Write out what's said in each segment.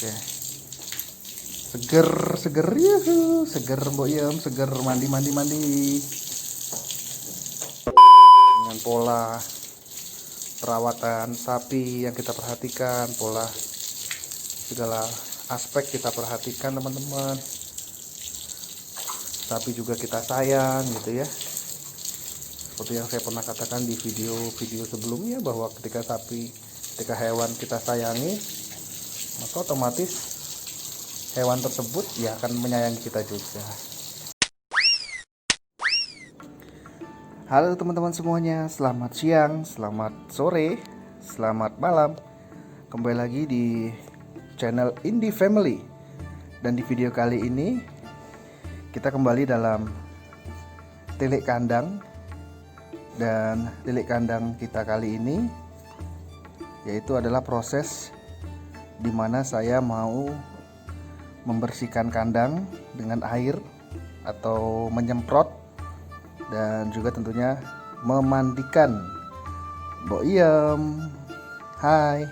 Oke. Seger, seger ya, seger Mbok Iem, seger mandi. Dengan pola perawatan sapi yang kita perhatikan, pola segala aspek kita perhatikan teman-teman. Sapi juga kita sayang gitu ya. Seperti yang saya pernah katakan di video-video sebelumnya, bahwa ketika hewan kita sayangi, maka otomatis hewan tersebut ya akan menyayangi kita juga. Halo teman-teman semuanya, selamat siang, selamat sore, selamat malam. Kembali lagi di channel Indie Family. Dan di video kali ini kita kembali dalam tilik kandang. Dan tilik kandang kita kali ini yaitu adalah proses di mana saya mau membersihkan kandang dengan air atau menyemprot, dan juga tentunya memandikan Mbok Iem, Hai,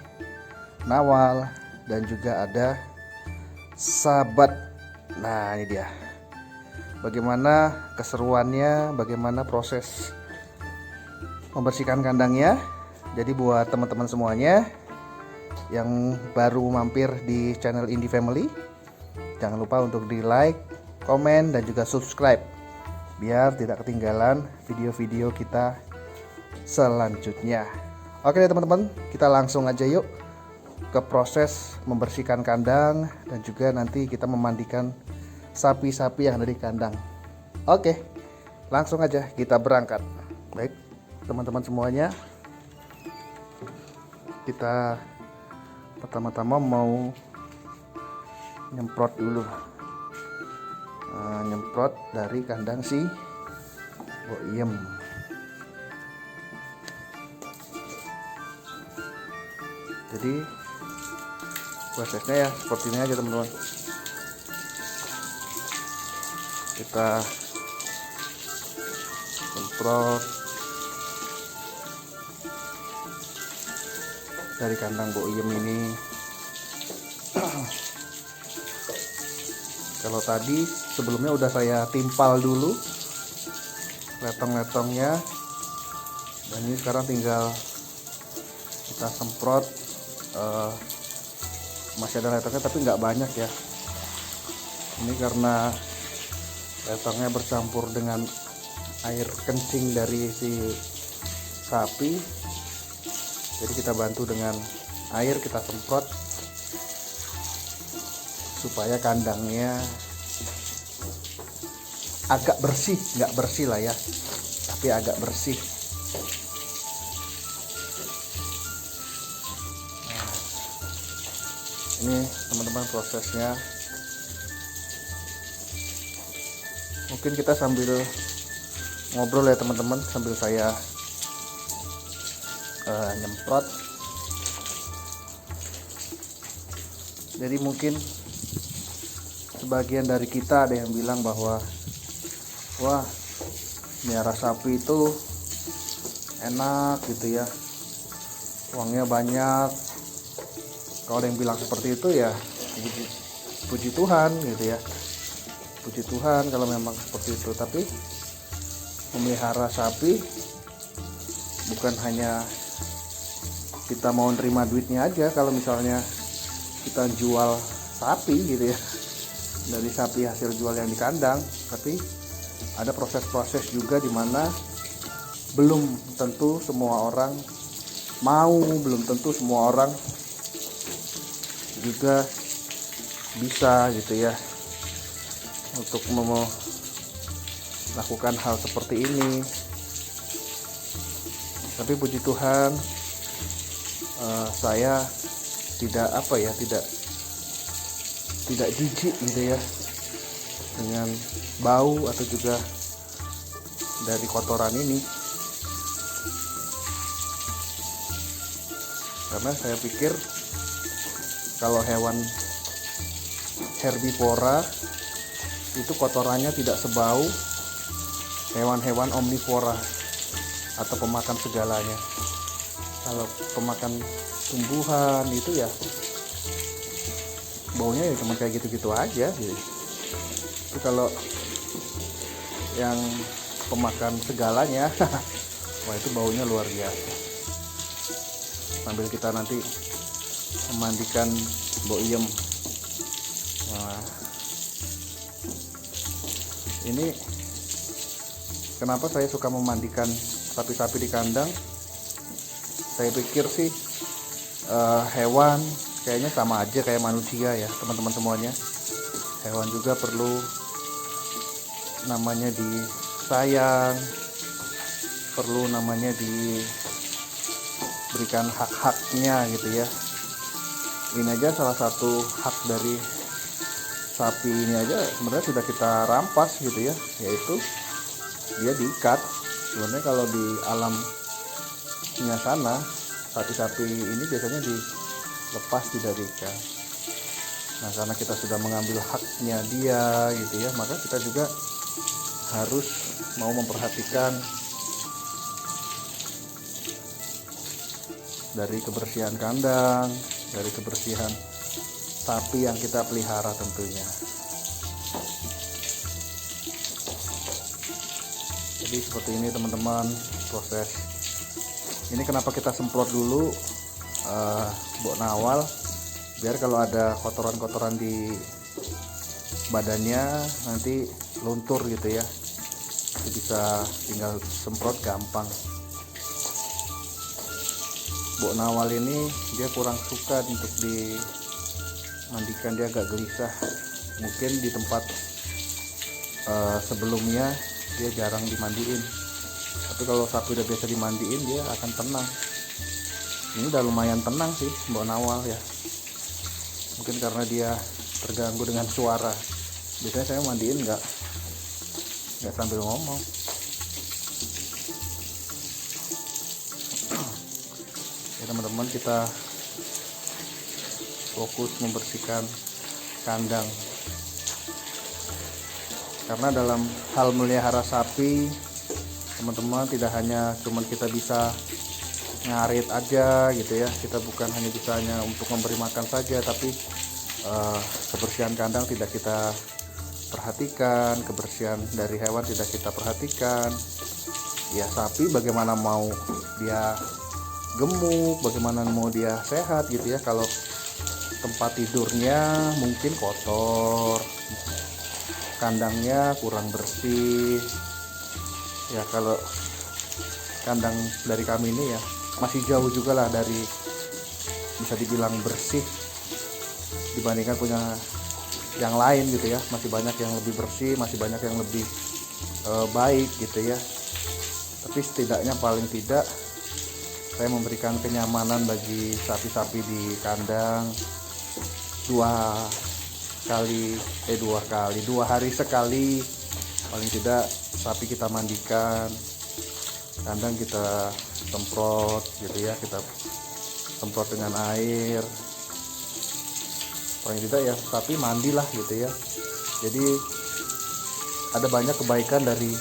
Nawal, dan juga ada Sahabat. Nah, ini dia. Bagaimana keseruannya, bagaimana proses membersihkan kandangnya. Jadi buat teman-teman semuanya yang baru mampir di channel Indie Family, jangan lupa untuk di like, komen, dan juga subscribe biar tidak ketinggalan video-video kita selanjutnya. Oke deh teman-teman, kita langsung aja yuk ke proses membersihkan kandang dan juga nanti kita memandikan sapi-sapi yang ada di kandang. Oke, langsung aja kita berangkat. Baik teman-teman semuanya, kita pertama-tama mau nyemprot dulu. Nyemprot dari kandang si Mbok Iem. Jadi prosesnya ya seperti ini aja teman-teman. Kita semprot dari kandang Mbok Iem ini. Kalau tadi sebelumnya udah saya timpal dulu letong-letongnya, dan ini sekarang tinggal kita semprot. Masih ada letongnya tapi nggak banyak ya. Ini karena letongnya bercampur dengan air kencing dari si sapi, jadi kita bantu dengan air, kita semprot supaya kandangnya agak bersih, nggak bersih lah ya, tapi agak bersih. Nah, ini teman-teman prosesnya. Mungkin kita sambil ngobrol ya teman-teman, sambil saya nyemprot. Jadi mungkin sebagian dari kita ada yang bilang bahwa wah, miara sapi itu enak gitu ya, uangnya banyak. Kalau ada yang bilang seperti itu ya puji Tuhan gitu ya, puji Tuhan kalau memang seperti itu. Tapi memelihara sapi bukan hanya kita mau terima duitnya aja. Kalau misalnya kita jual sapi gitu ya, dari sapi hasil jual yang di kandang, tapi ada proses-proses juga di mana belum tentu semua orang mau, belum tentu semua orang juga bisa gitu ya untuk melakukan hal seperti ini. Tapi puji Tuhan, saya tidak tidak jijik gitu ya dengan bau atau juga dari kotoran ini, karena saya pikir kalau hewan herbivora itu kotorannya tidak sebau hewan-hewan omnivora atau pemakan segalanya. Kalau pemakan tumbuhan itu ya baunya ya cuma kayak gitu-gitu aja gitu. Tapi kalau yang pemakan segalanya wah itu baunya luar biasa. Sambil kita nanti memandikan boiem. Nah, ini kenapa saya suka memandikan sapi-sapi di kandang. Saya pikir sih hewan kayaknya sama aja kayak manusia ya teman-teman semuanya. Hewan juga perlu namanya disayang, perlu namanya diberikan hak-haknya gitu ya. Ini aja salah satu hak dari sapi ini aja sebenarnya sudah kita rampas gitu ya, yaitu dia diikat. Sebenarnya kalau di alamnya sana sapi-sapi ini biasanya dilepas, tidak diikat. Nah karena kita sudah mengambil haknya dia gitu ya, maka kita juga harus mau memperhatikan dari kebersihan kandang, dari kebersihan sapi yang kita pelihara tentunya. Jadi seperti ini teman-teman proses. Ini kenapa kita semprot dulu bok nawal, biar kalau ada kotoran-kotoran di badannya nanti luntur gitu ya, itu bisa tinggal semprot gampang. Bok nawal ini dia kurang suka untuk dimandikan, dia agak gelisah. Mungkin di tempat sebelumnya dia jarang dimandiin, tapi kalau sapi udah biasa dimandiin dia akan tenang. Ini udah lumayan tenang sih bok nawal ya, mungkin karena dia terganggu dengan suara. Biasanya saya mandiin nggak sambil ngomong. Ya teman-teman, kita fokus membersihkan kandang, karena dalam hal melihara sapi teman-teman tidak hanya cuman kita bisa ngarit aja gitu ya, kita bukan hanya bisanya untuk memberi makan saja, tapi kebersihan kandang tidak kita perhatikan, kebersihan dari hewan tidak kita perhatikan. Ya sapi bagaimana mau dia gemuk, bagaimana mau dia sehat gitu ya, kalau tempat tidurnya mungkin kotor, kandangnya kurang bersih ya. Kalau kandang dari kami ini ya masih jauh juga lah dari bisa dibilang bersih dibandingkan punya yang lain gitu ya. Masih banyak yang lebih bersih, masih banyak yang lebih baik gitu ya. Tapi setidaknya paling tidak saya memberikan kenyamanan bagi sapi-sapi di kandang. Dua hari sekali paling tidak sapi kita mandikan, kandang kita semprot gitu ya, kita semprot dengan air. Paling tidak ya sapi mandilah gitu ya. Jadi ada banyak kebaikan dari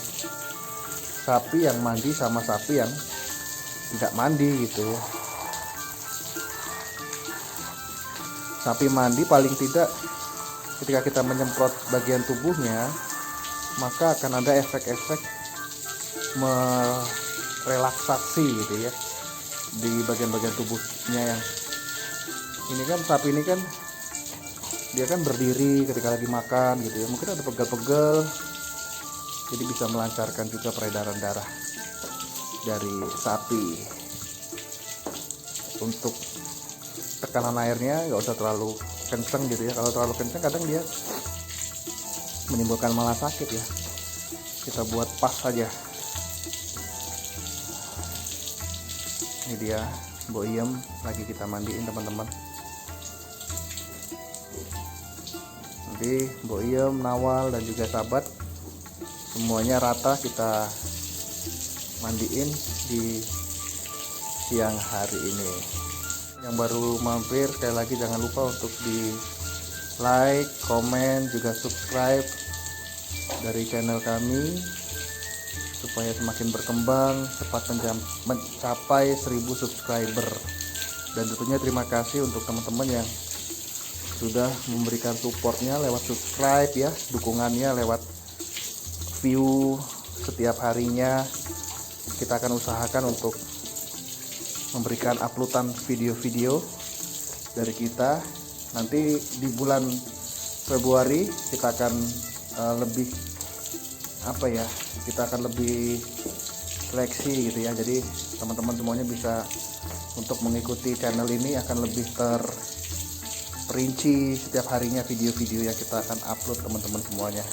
sapi yang mandi sama sapi yang tidak mandi gitu ya. Sapi mandi paling tidak ketika kita menyemprot bagian tubuhnya, maka akan ada efek-efek merelaksasi gitu ya di bagian-bagian tubuhnya. Yang ini kan sapi ini kan dia kan berdiri ketika lagi makan gitu ya, mungkin ada pegel-pegel, jadi bisa melancarkan juga peredaran darah dari sapi. Untuk tekanan airnya nggak usah terlalu kenceng gitu ya, kalau terlalu kenceng kadang dia menimbulkan malah sakit ya. Kita buat pas saja. Ini dia boiem lagi kita mandiin teman-teman. Nanti boiem, nawal dan juga sahabat semuanya rata kita mandiin di siang hari ini. Yang baru mampir sekali lagi jangan lupa untuk di like, komen, juga subscribe dari channel kami supaya semakin berkembang, cepat mencapai 1000 subscriber. Dan tentunya terima kasih untuk teman-teman yang sudah memberikan supportnya lewat subscribe ya, dukungannya lewat view setiap harinya. Kita akan usahakan untuk memberikan uploadan video-video dari kita. Nanti di bulan Februari kita akan lebih kita akan lebih seleksi gitu ya. Jadi teman-teman semuanya bisa untuk mengikuti channel ini akan lebih terperinci setiap harinya video-video yang kita akan upload teman-teman semuanya.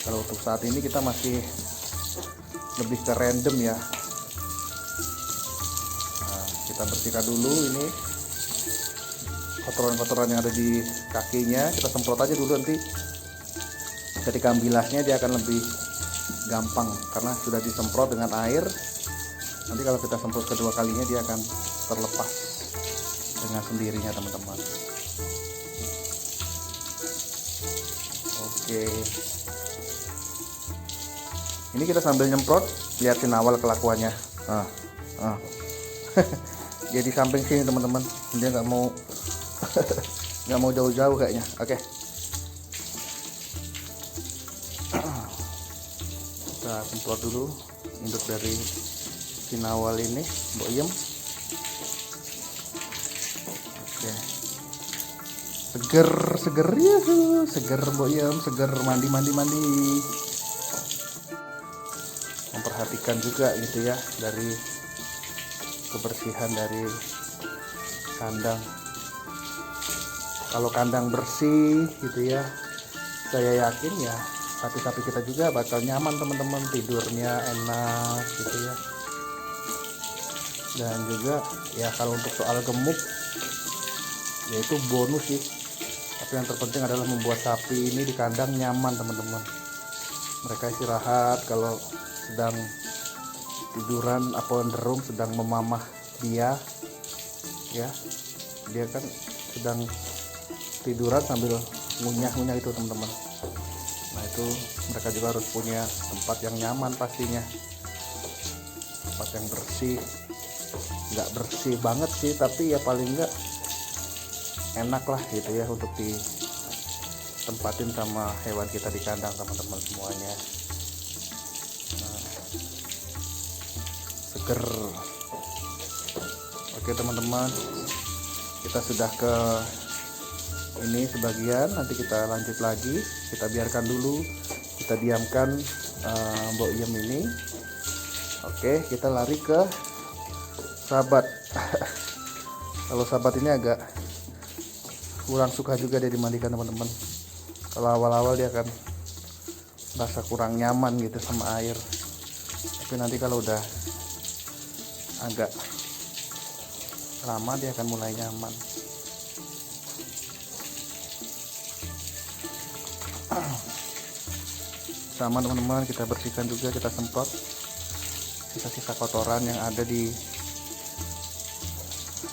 Kalau untuk saat ini kita masih lebih ke random ya. Nah, kita bersihkan dulu ini kotoran-kotoran yang ada di kakinya, kita semprot aja dulu, nanti ketika bilasnya dia akan lebih gampang karena sudah disemprot dengan air. Nanti kalau kita semprot kedua kalinya dia akan terlepas dengan sendirinya teman-teman. Oke, ini kita sambil nyemprot, lihatin awal kelakuannya. Dia di samping sini teman-teman, dia nggak mau nggak mau jauh-jauh kayaknya. Oke, kita semprot dulu induk dari sinawal ini, Mbok Iem. Oke, seger ya, seger Mbok Iem, seger mandi. Memperhatikan juga gitu ya dari kebersihan dari kandang. Kalau kandang bersih gitu ya, saya yakin ya sapi-sapi kita juga bakal nyaman teman-teman, tidurnya enak gitu ya. Dan juga ya kalau untuk soal gemuk ya itu bonus sih, tapi yang terpenting adalah membuat sapi ini di kandang nyaman teman-teman. Mereka istirahat kalau sedang tiduran apa derung sedang memamah dia ya, dia kan sedang tiduran sambil ngunyah itu teman-teman. Nah itu mereka juga harus punya tempat yang nyaman pastinya, tempat yang bersih, nggak bersih banget sih tapi ya paling nggak enak lah gitu ya untuk ditempatin sama hewan kita di kandang teman-teman semuanya. Nah, seger. Oke teman-teman, kita sudah ke ini sebagian, nanti kita lanjut lagi. Kita biarkan dulu, kita diamkan Mbok Iem ini. Oke, kita lari ke sahabat. Kalau sahabat ini agak kurang suka juga dia dimandikan teman-teman. Kalau awal-awal dia akan rasa kurang nyaman gitu sama air, tapi nanti kalau udah agak lama dia akan mulai nyaman. Sama teman-teman, kita bersihkan juga, kita semprot sisa-sisa kotoran yang ada di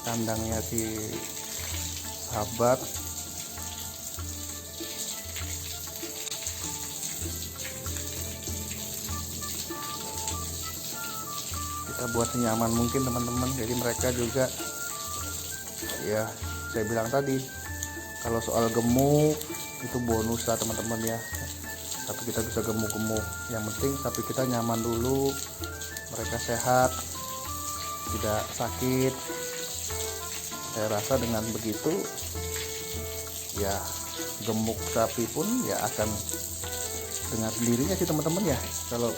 kandangnya si sahabat. Kita buat senyaman mungkin teman-teman, jadi mereka juga ya saya bilang tadi kalau soal gemuk itu bonus lah teman-teman ya, tapi kita bisa gemuk-gemuk, yang penting sapi kita nyaman dulu, mereka sehat, tidak sakit. Saya rasa dengan begitu ya gemuk sapi pun ya akan dengan sendirinya sih teman-teman ya. Kalau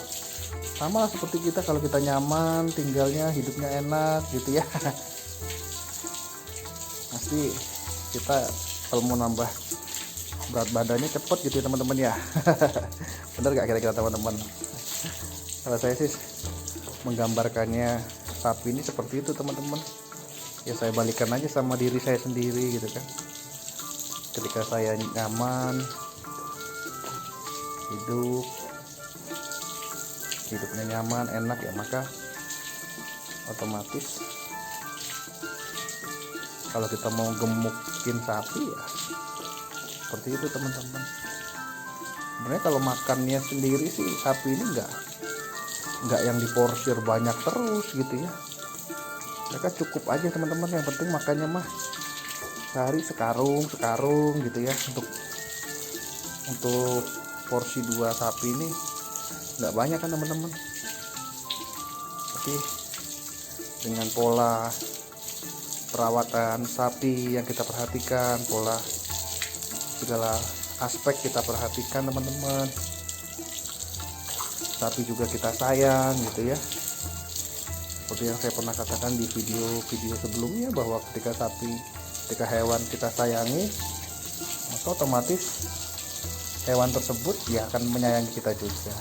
sama lah seperti kita, kalau kita nyaman tinggalnya, hidupnya enak gitu ya, pasti kita kalau mau nambah berat badannya cepet gitu ya teman-teman ya. Bener gak kira-kira teman-teman? Kalau saya sih menggambarkannya sapi ini seperti itu teman-teman ya, saya balikan aja sama diri saya sendiri gitu kan. Ketika saya nyaman hidupnya nyaman enak ya, maka otomatis kalau kita mau gemukin sapi ya seperti itu teman-teman. Sebenarnya kalau makannya sendiri sih sapi ini nggak yang diporsir banyak terus gitu ya, mereka cukup aja teman-teman, yang penting makannya mah sehari sekarung gitu ya. Untuk porsi 2 sapi ini nggak banyak kan teman-teman, tapi dengan pola perawatan sapi yang kita perhatikan, pola segala aspek kita perhatikan teman-teman, sapi juga kita sayang gitu ya. Seperti yang saya pernah katakan di video sebelumnya, bahwa ketika hewan kita sayangi, maka otomatis hewan tersebut ya akan menyayangi kita juga.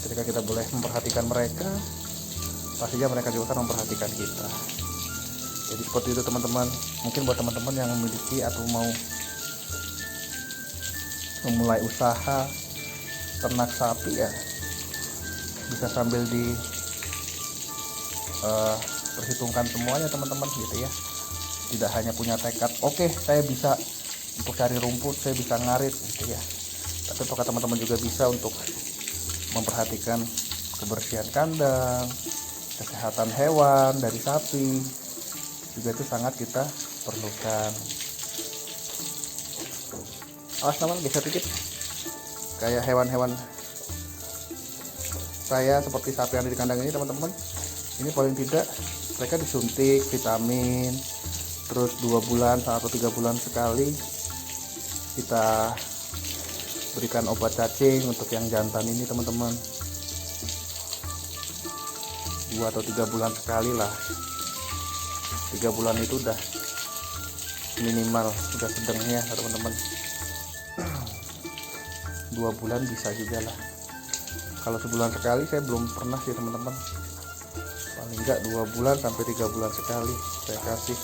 Ketika kita boleh memperhatikan mereka, pastinya mereka juga akan memperhatikan kita. Jadi seperti itu teman-teman. Mungkin buat teman-teman yang memiliki atau mau memulai usaha ternak sapi ya, bisa sambil perhitungkan semuanya teman-teman gitu ya. Tidak hanya punya tekad, oke, saya bisa untuk cari rumput, saya bisa ngarit gitu ya, tapi apakah teman-teman juga bisa untuk memperhatikan kebersihan kandang, kesehatan hewan dari sapi, juga itu sangat kita perlukan. Awas teman, geser dikit. Kayak hewan-hewan saya seperti sapi yang ada di kandang ini teman-teman, ini paling tidak mereka disuntik vitamin, terus 2 bulan atau 3 bulan sekali kita berikan obat cacing. Untuk yang jantan ini teman-teman 2 atau 3 bulan sekali lah. 3 bulan itu udah minimal, udah sedangnya teman-teman. 2 bulan bisa juga lah. Kalau sebulan sekali saya belum pernah sih teman-teman. Paling enggak 2 bulan sampai 3 bulan sekali saya kasih.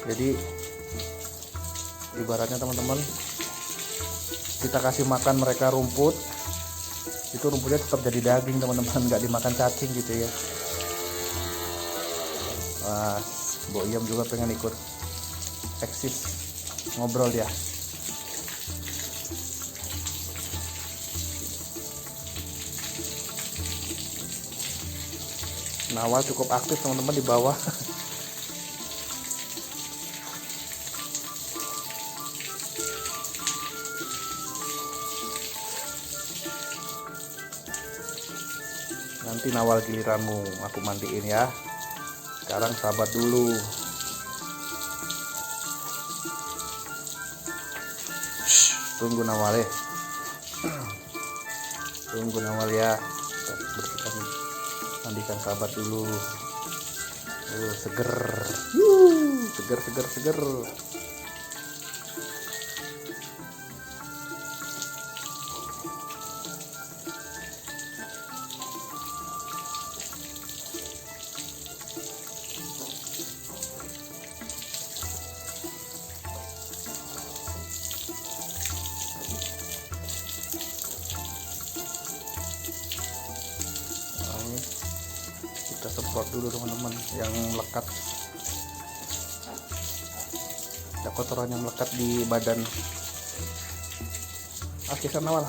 Jadi ibaratnya teman-teman, kita kasih makan mereka rumput, itu rumputnya tetap jadi daging teman-teman, nggak dimakan cacing gitu ya. Wah, Mbok Iyam juga pengen ikut eksis ngobrol ya. Nawal cukup aktif teman-teman di bawah. Nanti Nawal giliranmu aku mandiin ya. Sekarang sahabat dulu. Tunggu Nawal ya. Tunggu Nawal ya. Kita bersihkan, mandikan sahabat dulu. Seger. Seger. Kita semprot dulu teman-teman yang melekat, ada kotoran yang melekat di badan. Oke, sana Nawal.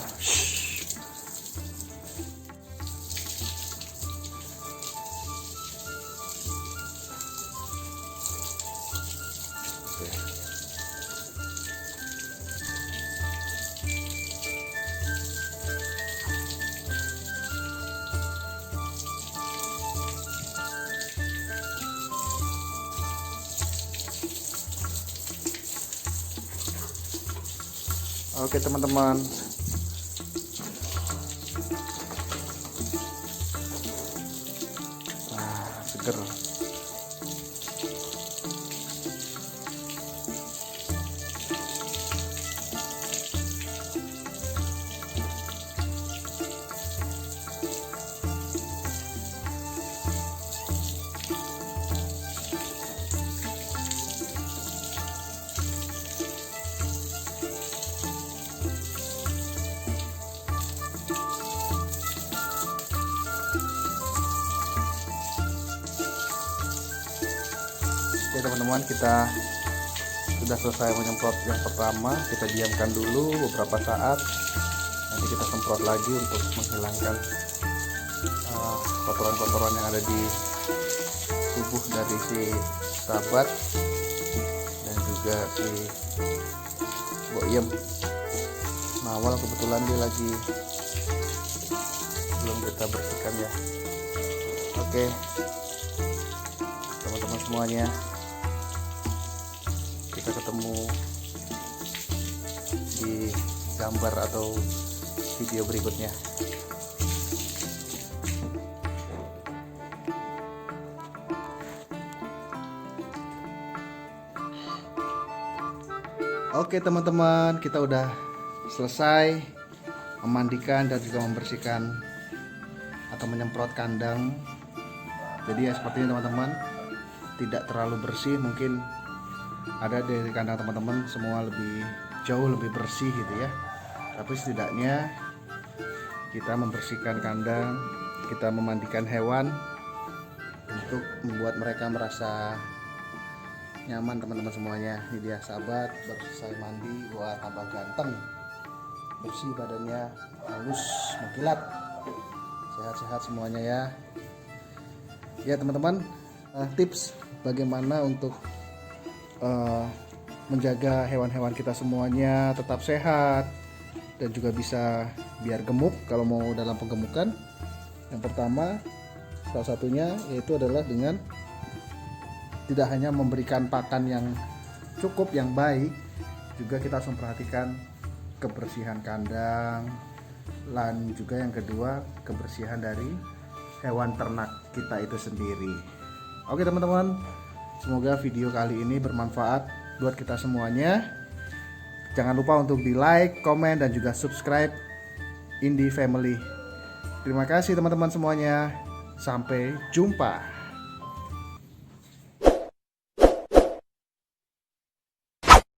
Oke teman-teman, seger. Oke teman-teman, kita sudah selesai menyemprot yang pertama. Kita diamkan dulu beberapa saat, nanti kita semprot lagi untuk menghilangkan kotoran-kotoran yang ada di tubuh tubuh dari si sahabat dan juga si Boyem. Nawal kebetulan dia lagi belum kita bersihkan ya. Oke, teman-teman semuanya, kita ketemu di gambar atau video berikutnya. Oke teman-teman, kita udah selesai memandikan dan juga membersihkan atau menyemprot kandang. Jadi ya seperti ini teman-teman, tidak terlalu bersih, mungkin ada dari kandang teman-teman semua jauh lebih bersih gitu ya. Tapi setidaknya kita membersihkan kandang, kita memandikan hewan untuk membuat mereka merasa nyaman teman-teman semuanya. Ini dia sahabat baru selesai mandi, wah tambah ganteng, bersih badannya, halus, mengkilat, sehat-sehat semuanya ya. Ya teman-teman, tips bagaimana untuk menjaga hewan-hewan kita semuanya tetap sehat dan juga bisa biar gemuk kalau mau dalam penggemukan. Yang pertama, salah satunya yaitu adalah dengan tidak hanya memberikan pakan yang cukup, yang baik, juga kita harus memperhatikan kebersihan kandang, dan juga yang kedua kebersihan dari hewan ternak kita itu sendiri. Oke teman-teman, semoga video kali ini bermanfaat buat kita semuanya. Jangan lupa untuk di like, komen, dan juga subscribe Indie Family. Terima kasih teman-teman semuanya. Sampai jumpa.